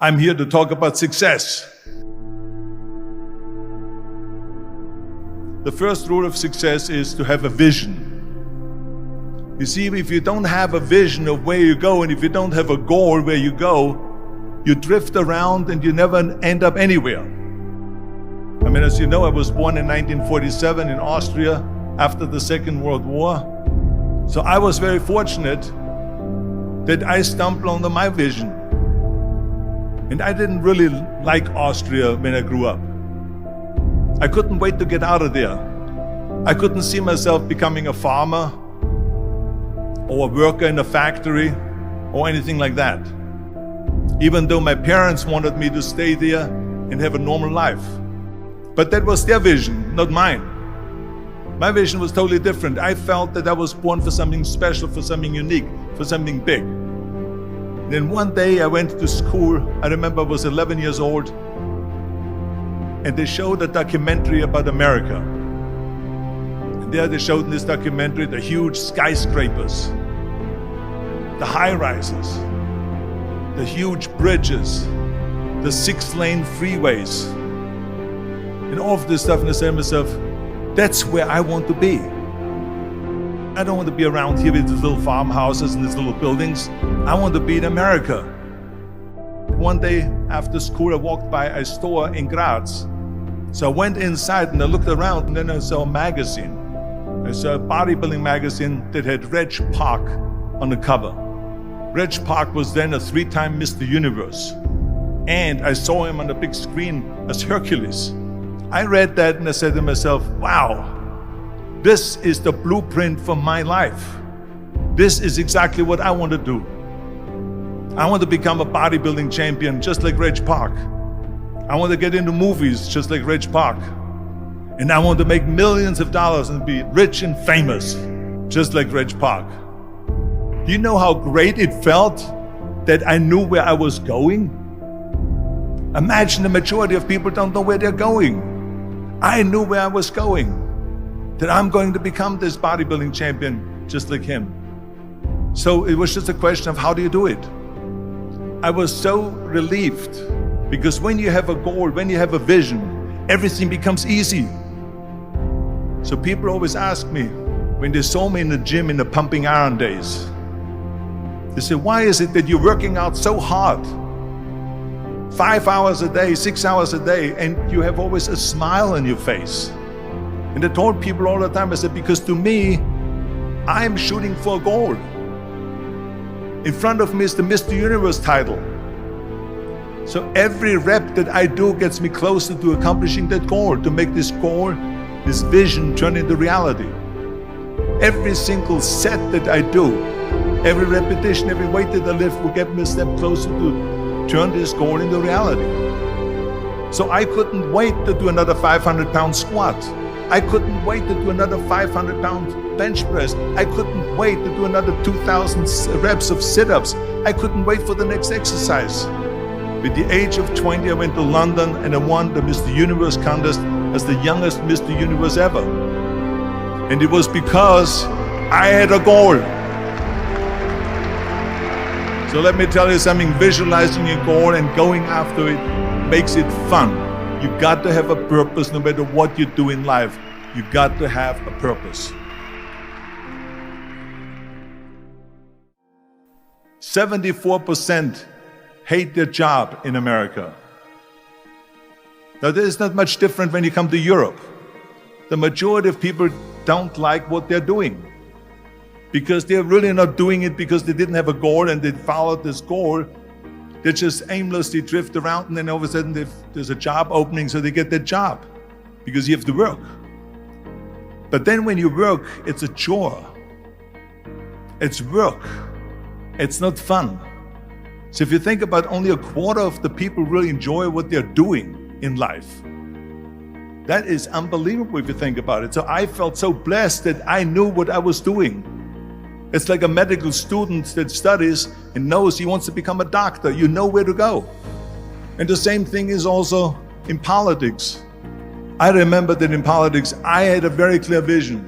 I'm here to talk about success. The first rule of success is to have a vision. You see, if you don't have a vision of where you go, and if you don't have a goal where you go, you drift around and you never end up anywhere. I mean, as you know, I was born in 1947 in Austria after the Second World War. So I was very fortunate that I stumbled onto my vision. And I didn't really like Austria when I grew up. I couldn't wait to get out of there. I couldn't see myself becoming a farmer or a worker in a factory or anything like that. Even though my parents wanted me to stay there and have a normal life. But that was their vision, not mine. My vision was totally different. I felt that I was born for something special, for something unique, for something big. Then one day I went to school. I remember I was 11 years old, and they showed a documentary about America. And there they showed in this documentary the huge skyscrapers, the high-rises, the huge bridges, the 6-lane freeways, and all of this stuff. And I said to myself, that's where I want to be. I don't want to be around here with these little farmhouses and these little buildings. I want to be in America. One day after school, I walked by a store in Graz. So I went inside and I looked around, and then I saw a magazine. I saw a bodybuilding magazine that had Reg Park on the cover. Reg Park was then a 3-time Mr. Universe. And I saw him on the big screen as Hercules. I read that and I said to myself, wow, this is the blueprint for my life. This is exactly what I want to do. I want to become a bodybuilding champion just like Reg Park. I want to get into movies just like Reg Park. And I want to make millions of dollars and be rich and famous just like Reg Park. Do you know how great it felt that I knew where I was going? Imagine the majority of people don't know where they're going. I knew where I was going, that I'm going to become this bodybuilding champion just like him. So it was just a question of how do you do it? I was so relieved, because when you have a goal, when you have a vision, everything becomes easy. So people always ask me, when they saw me in the gym in the pumping iron days, they say, why is it that you're working out so hard? 5 hours a day, 6 hours a day, and you have always a smile on your face. And I told people all the time, I said, because to me, I'm shooting for a goal. In front of me is the Mr. Universe title. So every rep that I do gets me closer to accomplishing that goal, to make this goal, this vision turn into reality. Every single set that I do, every repetition, every weight that I lift will get me a step closer to turn this goal into reality. So I couldn't wait to do another 500-pound squat. I couldn't wait to do another 500-pound bench press. I couldn't wait to do another 2,000 reps of sit-ups. I couldn't wait for the next exercise. At the age of 20, I went to London and I won the Mr. Universe contest as the youngest Mr. Universe ever. And it was because I had a goal. So let me tell you something, visualizing your goal and going after it makes it fun. You got to have a purpose no matter what you do in life. You got to have a purpose. 74% hate their job in America. Now, this is not much different when you come to Europe. The majority of people don't like what they're doing, because they're really not doing it because they didn't have a goal and they followed this goal. They just aimlessly drift around, and then all of a sudden there's a job opening, so they get that job because you have to work. But then when you work, it's a chore. It's work. It's not fun. So if you think about, only a quarter of the people really enjoy what they're doing in life. That is unbelievable if you think about it. So I felt so blessed that I knew what I was doing. It's like a medical student that studies and knows he wants to become a doctor. You know where to go. And the same thing is also in politics. I remember that in politics, I had a very clear vision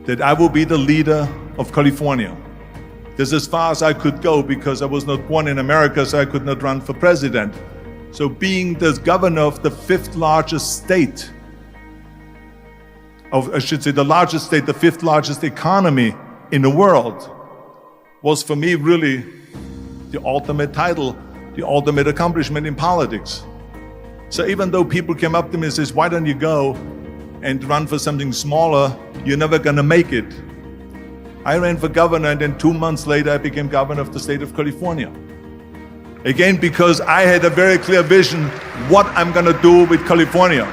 that I will be the leader of California. That's as far as I could go because I was not born in America, so I could not run for president. So being the governor of the fifth largest state, the largest state, the fifth largest economy in the world, was for me really the ultimate title, the ultimate accomplishment in politics. So even though people came up to me and says, why don't you go and run for something smaller, you're never gonna make it. I ran for governor, and then 2 months later I became governor of the state of California. Again, because I had a very clear vision what I'm gonna do with California.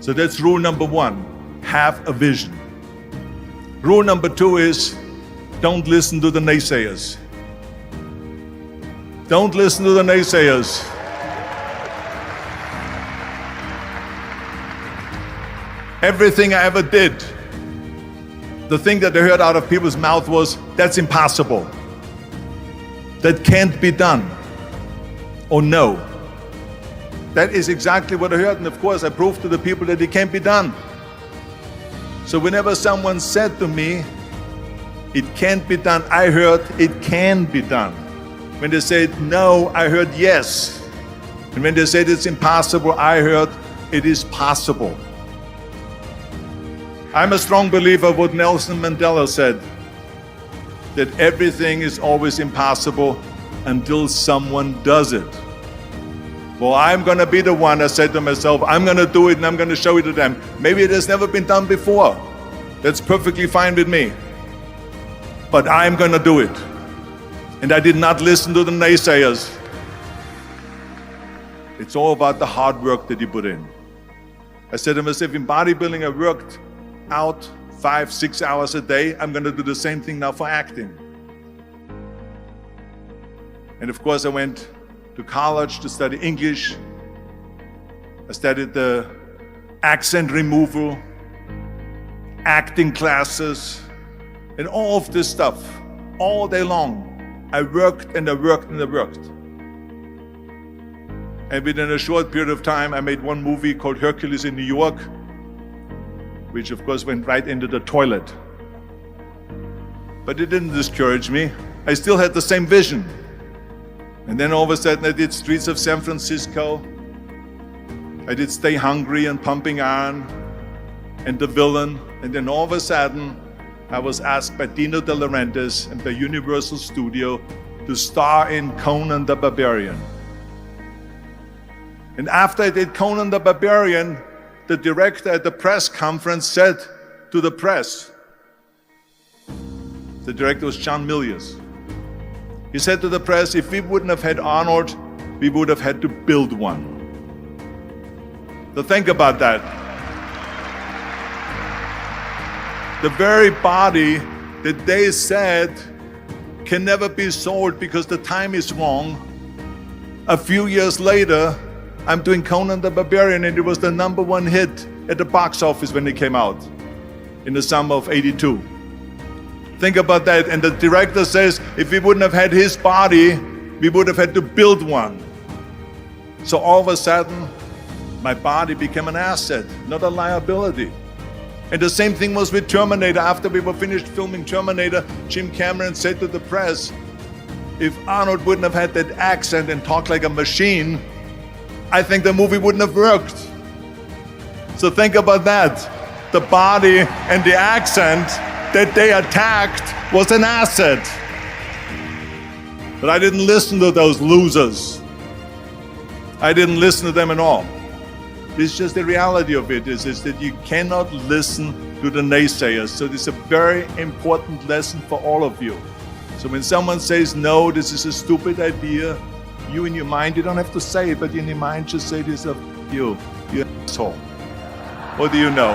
So that's rule number one, have a vision. Rule number two is, don't listen to the naysayers. Don't listen to the naysayers. Everything I ever did, the thing that I heard out of people's mouth was, that's impossible. That can't be done. Or no. That is exactly what I heard, and of course I proved to the people that it can't be done. So whenever someone said to me, it can't be done, I heard, it can be done. When they said no, I heard yes. And when they said it's impossible, I heard, it is possible. I'm a strong believer of what Nelson Mandela said, that everything is always impossible until someone does it. Well, I'm gonna be the one, I said to myself, I'm gonna do it and I'm gonna show it to them. Maybe it has never been done before. That's perfectly fine with me. But I'm gonna do it. And I did not listen to the naysayers. It's all about the hard work that you put in. I said to myself, in bodybuilding I worked out 5-6 hours a day. I'm gonna do the same thing now for acting. And of course I went to college to study English. I studied the accent removal, acting classes, and all of this stuff, all day long. I worked and I worked and I worked. And within a short period of time, I made one movie called Hercules in New York, which of course went right into the toilet. But it didn't discourage me. I still had the same vision. And then all of a sudden I did Streets of San Francisco. I did Stay Hungry and Pumping Iron and The Villain. And then all of a sudden I was asked by Dino De Laurentiis and by Universal Studio to star in Conan the Barbarian. And after I did Conan the Barbarian, the director at the press conference said to the press, the director was John Milius. He said to the press, if we wouldn't have had Arnold, we would have had to build one. So think about that. The very body that they said can never be sold because the time is wrong. A few years later, I'm doing Conan the Barbarian, and it was the #1 hit at the box office when it came out in the summer of '82. Think about that. And the director says, if we wouldn't have had his body, we would have had to build one. So all of a sudden, my body became an asset, not a liability. And the same thing was with Terminator. After we were finished filming Terminator, Jim Cameron said to the press, if Arnold wouldn't have had that accent and talked like a machine, I think the movie wouldn't have worked. So think about that. The body and the accent that they attacked was an asset. But I didn't listen to those losers. I didn't listen to them at all. It's just the reality of it is that you cannot listen to the naysayers. So this is a very important lesson for all of you. So when someone says, no, this is a stupid idea, you in your mind, you don't have to say it, but in your mind just say to yourself, you're an asshole. What do you know?